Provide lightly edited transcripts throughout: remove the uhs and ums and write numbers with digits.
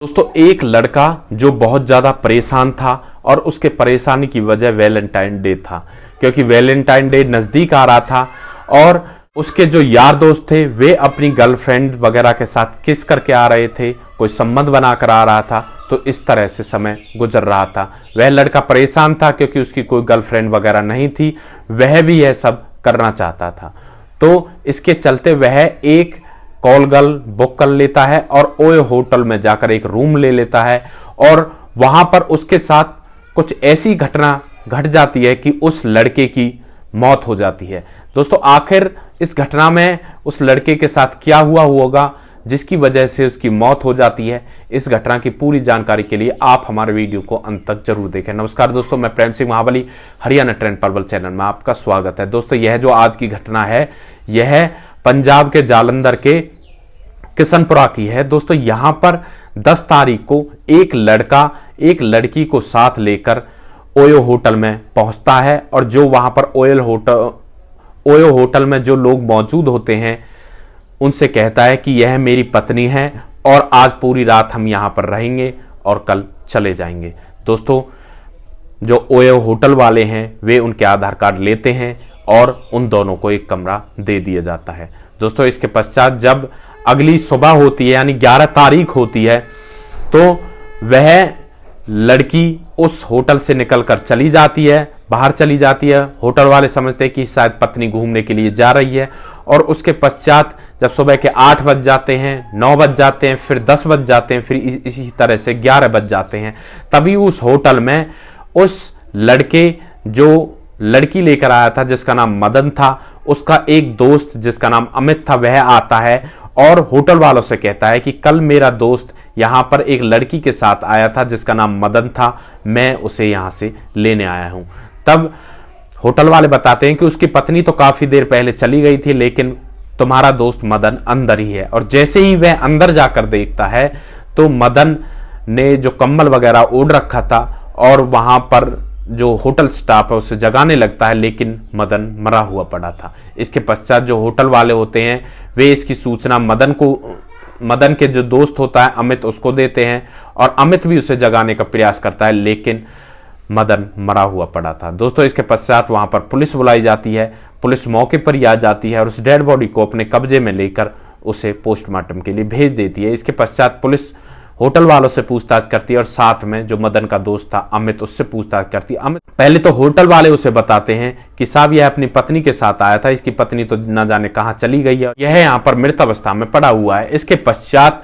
दोस्तों एक लड़का जो बहुत ज़्यादा परेशान था और उसके परेशानी की वजह वैलेंटाइन डे था, क्योंकि वैलेंटाइन डे नज़दीक आ रहा था और उसके जो यार दोस्त थे वे अपनी गर्लफ्रेंड वगैरह के साथ किस करके आ रहे थे, कोई संबंध बनाकर आ रहा था। तो इस तरह से समय गुजर रहा था। वह लड़का परेशान था क्योंकि उसकी कोई गर्लफ्रेंड वगैरह नहीं थी, वह भी यह सब करना चाहता था। तो इसके चलते वह एक कॉल गर्ल बुक कर लेता है और ओए होटल में जाकर एक रूम ले लेता है और वहां पर उसके साथ कुछ ऐसी घटना घट जाती है कि उस लड़के की मौत हो जाती है। दोस्तों आखिर इस घटना में उस लड़के के साथ क्या हुआ होगा जिसकी वजह से उसकी मौत हो जाती है, इस घटना की पूरी जानकारी के लिए आप हमारे वीडियो को अंत तक जरूर देखें। नमस्कार दोस्तों, मैं प्रेम सिंह महाबली, हरियाणा ट्रेंड पर्वल चैनल में आपका स्वागत है। दोस्तों यह जो आज की घटना है यह पंजाब के जालंधर के किशनपुरा की है। दोस्तों यहां पर 10 तारीख को एक लड़का एक लड़की को साथ लेकर ओयो होटल में पहुंचता है और जो वहां पर ओयो होटल में जो लोग मौजूद होते हैं उनसे कहता है कि यह मेरी पत्नी है और आज पूरी रात हम यहां पर रहेंगे और कल चले जाएंगे। दोस्तों जो ओयो होटल वाले हैं वे उनके आधार कार्ड लेते हैं और उन दोनों को एक कमरा दे दिया जाता है। दोस्तों इसके पश्चात जब अगली सुबह होती है यानी 11 तारीख होती है तो वह लड़की उस होटल से निकलकर चली जाती है, बाहर चली जाती है। होटल वाले समझते हैं कि शायद पत्नी घूमने के लिए जा रही है और उसके पश्चात जब सुबह के 8 बज जाते हैं, 9 बज जाते हैं, फिर 10 बज जाते हैं, फिर इसी तरह से 11 बज जाते हैं, तभी उस होटल में उस लड़के जो लड़की लेकर आया था जिसका नाम मदन था, उसका एक दोस्त जिसका नाम अमित था वह आता है और होटल वालों से कहता है कि कल मेरा दोस्त यहां पर एक लड़की के साथ आया था जिसका नाम मदन था, मैं उसे यहां से लेने आया हूं। तब होटल वाले बताते हैं कि उसकी पत्नी तो काफी देर पहले चली गई थी लेकिन तुम्हारा दोस्त मदन अंदर ही है। और जैसे ही वह अंदर जाकर देखता है तो मदन ने जो कम्बल वगैरह ओढ़ रखा था और वहां पर जो होटल स्टाफ है उसे जगाने लगता है, लेकिन मदन मरा हुआ पड़ा था। इसके पश्चात जो होटल वाले होते हैं वे इसकी सूचना मदन के जो दोस्त होता है अमित उसको देते हैं और अमित भी उसे जगाने का प्रयास करता है, लेकिन मदन मरा हुआ पड़ा था। दोस्तों इसके पश्चात वहां पर पुलिस बुलाई जाती है। पुलिस मौके पर ही आ जाती है और उस डेड बॉडी को अपने कब्जे में लेकर उसे पोस्टमार्टम के लिए भेज देती है। इसके पश्चात पुलिस होटल वालों से पूछताछ करती है और साथ में जो मदन का दोस्त था अमित उससे पूछताछ करती है। अमित पहले तो होटल वाले उसे बताते हैं कि साहब यह अपनी पत्नी के साथ आया था, इसकी पत्नी तो न जाने कहां चली गई है, यह यहां पर मृत अवस्था में पड़ा हुआ है। इसके पश्चात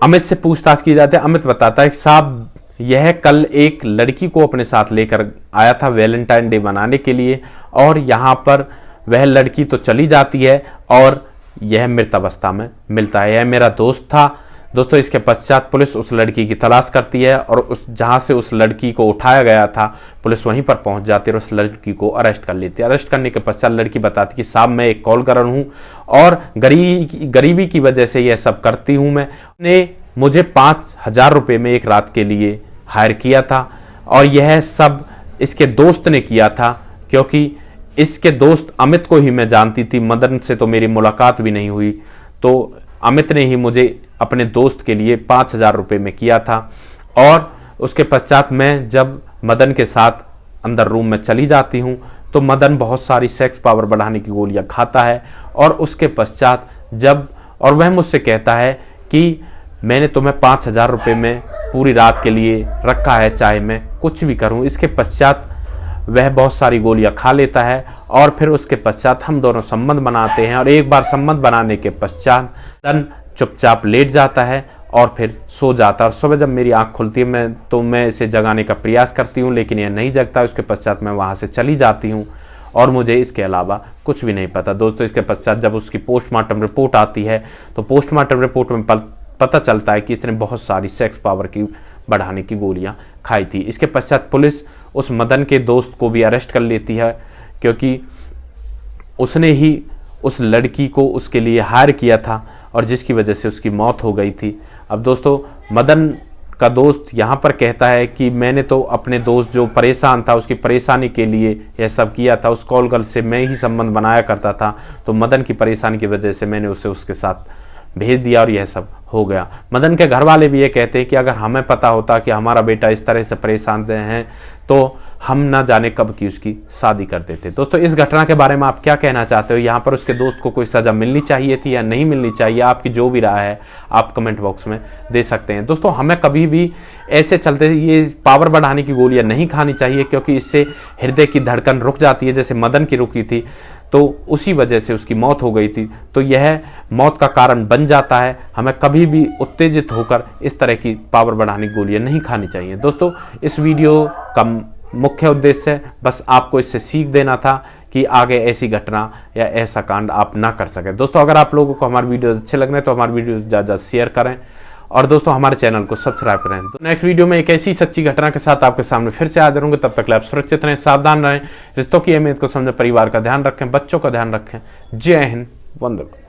अमित से पूछताछ की जाती है। अमित बताता है कि साहब यह कल एक लड़की को अपने साथ लेकर आया था वैलेंटाइन डे मनाने के लिए और यहां पर वह लड़की तो चली जाती है और यह मृत अवस्था में मिलता है, यह मेरा दोस्त था। दोस्तों इसके पश्चात पुलिस उस लड़की की तलाश करती है और उस जहां से उस लड़की को उठाया गया था पुलिस वहीं पर पहुंच जाती है और उस लड़की को अरेस्ट कर लेती है। अरेस्ट करने के पश्चात लड़की बताती कि साहब मैं एक कॉल गर्ल हूं और गरीबी की वजह से यह सब करती हूं। मैंने मुझे 5,000 रुपये में एक रात के लिए हायर किया था और यह सब इसके दोस्त ने किया था, क्योंकि इसके दोस्त अमित को ही मैं जानती थी, मदन से तो मेरी मुलाकात भी नहीं हुई, तो अमित ने ही मुझे अपने दोस्त के लिए 5,000 रुपये में किया था। और उसके पश्चात मैं जब मदन के साथ अंदर रूम में चली जाती हूं तो मदन बहुत सारी सेक्स पावर बढ़ाने की गोलियां खाता है और उसके पश्चात और वह मुझसे कहता है कि मैंने तुम्हें 5,000 रुपये में पूरी रात के लिए रखा है, चाहे मैं कुछ भी करूं। इसके पश्चात वह बहुत सारी गोलियां खा लेता है और फिर उसके पश्चात हम दोनों संबंध बनाते हैं और एक बार संबंध बनाने के पश्चात मदन चुपचाप लेट जाता है और फिर सो जाता है। और सुबह जब मेरी आंख खुलती है मैं इसे जगाने का प्रयास करती हूँ लेकिन यह नहीं जगता। उसके पश्चात मैं वहां से चली जाती हूँ और मुझे इसके अलावा कुछ भी नहीं पता। दोस्तों इसके पश्चात जब उसकी पोस्टमार्टम रिपोर्ट आती है तो पोस्टमार्टम रिपोर्ट में पता चलता है कि इसने बहुत सारी सेक्स पावर की बढ़ाने की गोलियां खाई थी। इसके पश्चात पुलिस उस मदन के दोस्त को भी अरेस्ट कर लेती है, क्योंकि उसने ही उस लड़की को उसके लिए हायर किया था और जिसकी वजह से उसकी मौत हो गई थी। अब दोस्तों मदन का दोस्त यहाँ पर कहता है कि मैंने तो अपने दोस्त जो परेशान था उसकी परेशानी के लिए यह सब किया था, उस कॉल गर्ल से मैं ही संबंध बनाया करता था, तो मदन की परेशानी की वजह से मैंने उसे उसके साथ भेज दिया और यह सब हो गया। मदन के घर वाले भी ये कहते हैं कि अगर हमें पता होता कि हमारा बेटा इस तरह से परेशान हैं तो हम ना जाने कब की उसकी शादी कर देते। दोस्तों इस घटना के बारे में आप क्या कहना चाहते हो? यहाँ पर उसके दोस्त को कोई सजा मिलनी चाहिए थी या नहीं मिलनी चाहिए? आपकी जो भी राय है आप कमेंट बॉक्स में दे सकते हैं। दोस्तों हमें कभी भी ऐसे चलते ये पावर बढ़ाने की गोलियां नहीं खानी चाहिए, क्योंकि इससे हृदय की धड़कन रुक जाती है, जैसे मदन की रुकी थी तो उसी वजह से उसकी मौत हो गई थी, तो यह मौत का कारण बन जाता है। हमें कभी भी उत्तेजित होकर इस तरह की पावर बढ़ाने की गोलियां नहीं खानी चाहिए। दोस्तों इस वीडियो का मुख्य उद्देश्य बस आपको इससे सीख देना था कि आगे ऐसी घटना या ऐसा कांड आप ना कर सकें। दोस्तों अगर आप लोगों को हमारे वीडियो अच्छे लग रहे हैं तो हमारे वीडियो ज़्यादा शेयर करें और दोस्तों हमारे चैनल को सब्सक्राइब करें। तो नेक्स्ट वीडियो में एक ऐसी सच्ची घटना के साथ आपके सामने फिर से हाजिर होंगे। तब तक आप सुरक्षित रहें, सावधान रहें, रिश्तों की अहमियत को समझें, परिवार का ध्यान रखें, बच्चों का ध्यान रखें। जय हिंद, वंदे मातरम।